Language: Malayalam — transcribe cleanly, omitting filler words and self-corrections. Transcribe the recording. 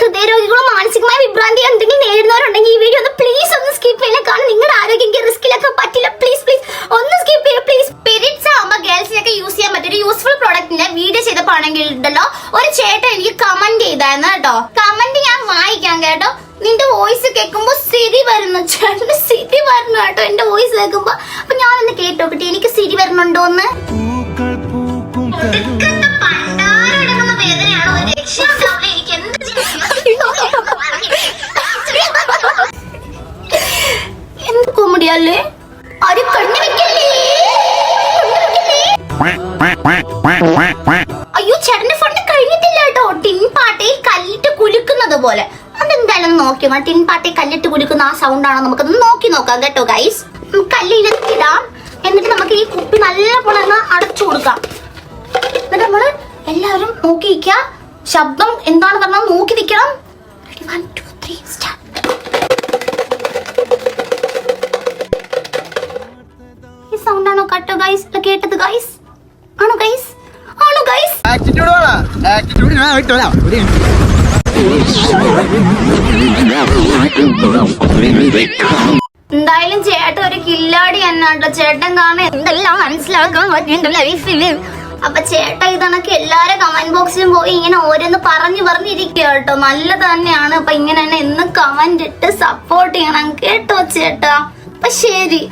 ഹൃദയരോഗികളോ മാനസികമായ വിഭ്രാന്തി എന്തെങ്കിലും നേരിടുന്നവരുണ്ടെങ്കിൽ ഈ വീഡിയോ ഒന്ന് പ്ലീസ് ഒന്ന് സ്കിപ്പ് ചെയ്യണം. കാരണം നിങ്ങളുടെ ആരോഗ്യം റിസ്കിലൊക്കെ പറ്റില്ല. പ്ലീസ് ഒന്ന് സ്കിപ്പ് ചെയ്യുക പ്ലീസ്. സ്പിരിറ്റ്സ് ആകുമ്പോൾ ഗേൾസിനൊക്കെ യൂസ് ചെയ്യാൻ പറ്റിയ ഒരു യൂസ്ഫുൾ പ്രോഡക്റ്റിന്റെ വീഡിയോ ചെയ്തപ്പോണെങ്കിൽ ഉണ്ടല്ലോ, ഒരു ചേട്ടൻ എനിക്ക് കമന്റ് ചെയ്തായിരുന്നു കേട്ടോ. കമന്റ് ഞാൻ വായിക്കാം കേട്ടോ. നിന്റെ വോയിസ് കേൾക്കുമ്പോ സിരി വരുന്നു, ചേട്ടന് സിരി വരുന്നു കേട്ടോ എന്റെ വോയിസ് കേൾക്കുമ്പോ. അപ്പൊ ഞാനൊന്ന് കേട്ടോക്കട്ടെ, എനിക്ക് സിരി വരുന്നുണ്ടോന്ന്. വേദനയാണോ രക്ഷയുണ്ടാവില്ല, എനിക്ക് എന്ത് എന്ത് കോമഡിയല്ലേ. ആരും കണ്ണു വെക്കല്ലേ. അയ്യോ ചേട്ടന്റെ ഫണ്ട് കഴിഞ്ഞിട്ടില്ല കേട്ടോ. ടിൻ പാട്ടയിൽ കല്ലിട്ട് കുലുക്കുന്നത് പോലെ. അതെന്തായാലും നോക്കി ടിൻ പാട്ടയിൽ കല്ലിട്ട് കുലുക്കുന്ന ആ സൗണ്ട് ആണോ നമുക്കത് നോക്കി നോക്കാം കേട്ടോ ഗൈസ്. കല്ലിലേക്ക് ഇടാം, എന്നിട്ട് നമുക്ക് ഈ കുപ്പി നല്ല പോലെ അടച്ചു കൊടുക്കാം. എന്നിട്ട് നമ്മള് എല്ലാവരും നോക്കി നിൽക്കുക. ശബ്ദം എന്താണ് പറഞ്ഞാൽ നോക്കി നിൽക്കണം. 1 2 3 സ്റ്റാർട്ട്. ഈ സൗണ്ട് ആണോ കേട്ടോ ഗൈസ്, കേട്ടത് ഗൈസ്? ആണോ ഗൈസ്? ആണോ ഗൈസ്? എന്തായാലും ചേട്ടൻ ഒരു കില്ലാടി എന്നാട്ടോ. ചേട്ടൻ കാരണം എന്തെല്ലാം മനസ്സിലാക്കാൻ പറ്റുന്നുണ്ട് ലൈഫില്. അപ്പൊ ചേട്ടാ ഇതണക്ക് എല്ലാരും കമന്റ് ബോക്സിലും പോയി ഇങ്ങനെ ഓരോന്ന് പറഞ്ഞിരിക്കുക കേട്ടോ. നല്ലത് തന്നെയാണ്. അപ്പൊ ഇങ്ങനെ തന്നെ എന്ന് കമന്റ് ഇട്ട് സപ്പോർട്ട് ചെയ്യണം കേട്ടോ ചേട്ടാ. അപ്പൊ ശരി.